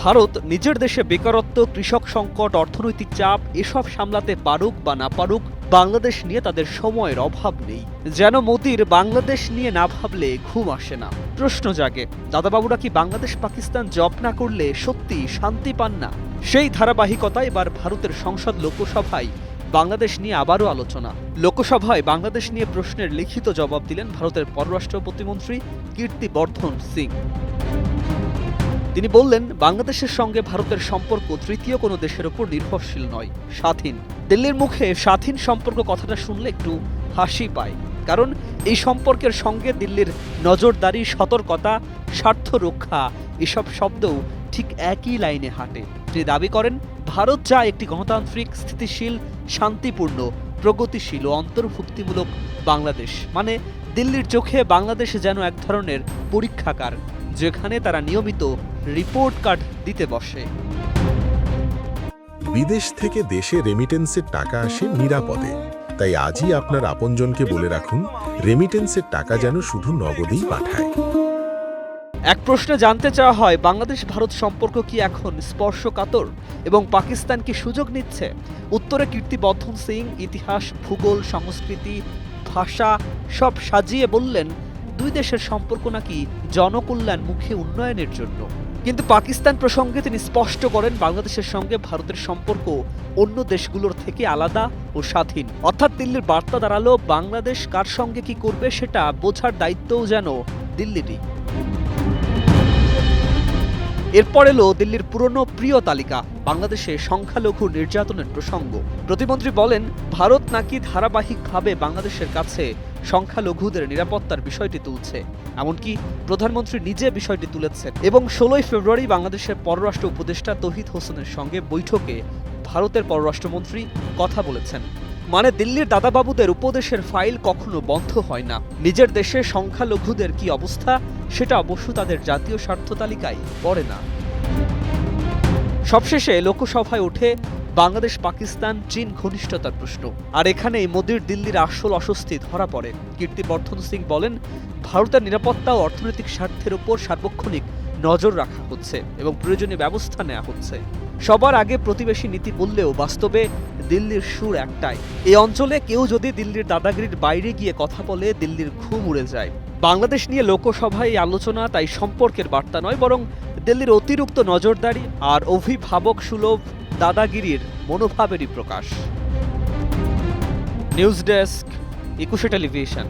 ভারত নিজের দেশে বেকারত্ব, কৃষক সংকট, অর্থনৈতিক চাপ এসব সামলাতে পারুক বা না পারুক, বাংলাদেশ নিয়ে তাদের সময়ের অভাব নেই। যেন মোদির বাংলাদেশ নিয়ে না ভাবলে ঘুম আসে না। প্রশ্ন জাগে, দাদাবাবুরা কি বাংলাদেশ পাকিস্তান জব না করলে সত্যি শান্তি পান না? সেই ধারাবাহিকতা এবার ভারতের সংসদ লোকসভায় বাংলাদেশ নিয়ে আবারও আলোচনা। লোকসভায় বাংলাদেশ নিয়ে প্রশ্নের লিখিত জবাব দিলেন ভারতের পররাষ্ট্র প্রতিমন্ত্রী কীর্তিবর্ধন সিং। তিনি বললেন, বাংলাদেশের সঙ্গে ভারতের সম্পর্ক তৃতীয় কোনো দেশের ওপর নির্ভরশীল নয়, স্বাধীন। দিল্লির মুখে স্বাধীন সম্পর্ক কথাটা শুনলে একটু হাসি পায়, কারণ এই সম্পর্কের সঙ্গে দিল্লির নজরদারি, সতর্কতা, স্বার্থ রক্ষা এসব শব্দও ঠিক একই লাইনে হাঁটে। তিনি দাবি করেন, ভারত চায় একটি গণতান্ত্রিক, স্থিতিশীল, শান্তিপূর্ণ, প্রগতিশীল ও অন্তর্ভুক্তিমূলক বাংলাদেশ। মানে দিল্লির চোখে বাংলাদেশ যেন এক ধরনের পরীক্ষাগার, যেখানে তারা নিয়মিত রিপোর্ট কার্ড দিতে বসে। বিদেশ থেকে দেশে রেমিটেন্সের টাকা আসে নিরাপদে, তাই আজই আপনার আপনজনকে বলে রাখুন, রেমিটেন্সের টাকা যেন শুধু নগদেই পাঠায়। এক প্রশ্নে জানতে চাওয়া হয়, বাংলাদেশ ভারত সম্পর্ক কি এখন স্পর্শকাতর এবং পাকিস্তান কি সুযোগ নিচ্ছে? উত্তরে কীর্তিবর্ধন সিং ইতিহাস, ভূগোল, সংস্কৃতি, ভাষা সব সাজিয়ে বললেন, দুই দেশের সম্পর্ক নাকি জনকল্যাণমুখী উন্নয়নের জন্য। কিন্তু পাকিস্তান প্রসঙ্গে তিনি স্পষ্ট করেন, বাংলাদেশের সঙ্গে ভারতের সম্পর্ক অন্য দেশগুলোর থেকে আলাদা ও স্বাধীন। অর্থাৎ দিল্লির বার্তা দাঁড়ালো, বাংলাদেশ কার সঙ্গে কি করবে সেটা বোঝার দায়িত্বও যেন দিল্লিরই। এরপর এলো দিল্লির পুরনো প্রিয় তালিকা, বাংলাদেশে সংখ্যালঘু নির্যাতনের প্রসঙ্গ। প্রতিমন্ত্রী বলেন, ভারত নাকি ধারাবাহিকভাবে বাংলাদেশের কাছে সংখ্যালঘুদের নিরাপত্তার বিষয়টি তুলছে। এমনকি প্রধানমন্ত্রী নিজে বিষয়টি তুলেছেন এবং 16 ফেব্রুয়ারি বাংলাদেশের পররাষ্ট্র উপদেষ্টা তৌহিদ হোসেনের সঙ্গে বৈঠকে ভারতের পররাষ্ট্রমন্ত্রী কথা বলেছেন। মানে দিল্লির দাদাবাবুদের উপদেশের ফাইল কখনো বন্ধ হয় না। নিজের দেশে সংখ্যালঘুদের কি অবস্থা সেটা অবশ্য তাদের জাতীয় স্বার্থ তালিকায় পড়ে না। সবশেষে লোকসভায় ওঠে বাংলাদেশ পাকিস্তান চীন ঘনিষ্ঠতার প্রশ্ন। আর এখানেই মোদির দিল্লির আসল অস্বস্তি ধরা পড়ে। কীর্তিবর্ধন সিং বলেন, ভারতের নিরাপত্তা ও অর্থনৈতিক স্বার্থের উপর সার্বক্ষণিক নজর রাখা হচ্ছে এবং প্রয়োজনীয় ব্যবস্থা নেওয়া হচ্ছে। সবার আগে প্রতিবেশী নীতি বললেও বাস্তবে দিল্লির সুর একটাই। এই অঞ্চলে কেউ যদি দিল্লির দাদাগিরির বাইরে গিয়ে কথা বলে, দিল্লির ঘুম উড়ে যায়। বাংলাদেশ নিয়ে লোকসভায় এই আলোচনা তাই সম্পর্কের বার্তা নয়, বরং দিল্লির অতিরিক্ত নজরদারি আর অভিভাবক সুলভ দাদাগিরির মনোভাবেরই প্রকাশ। News desk, 21 television.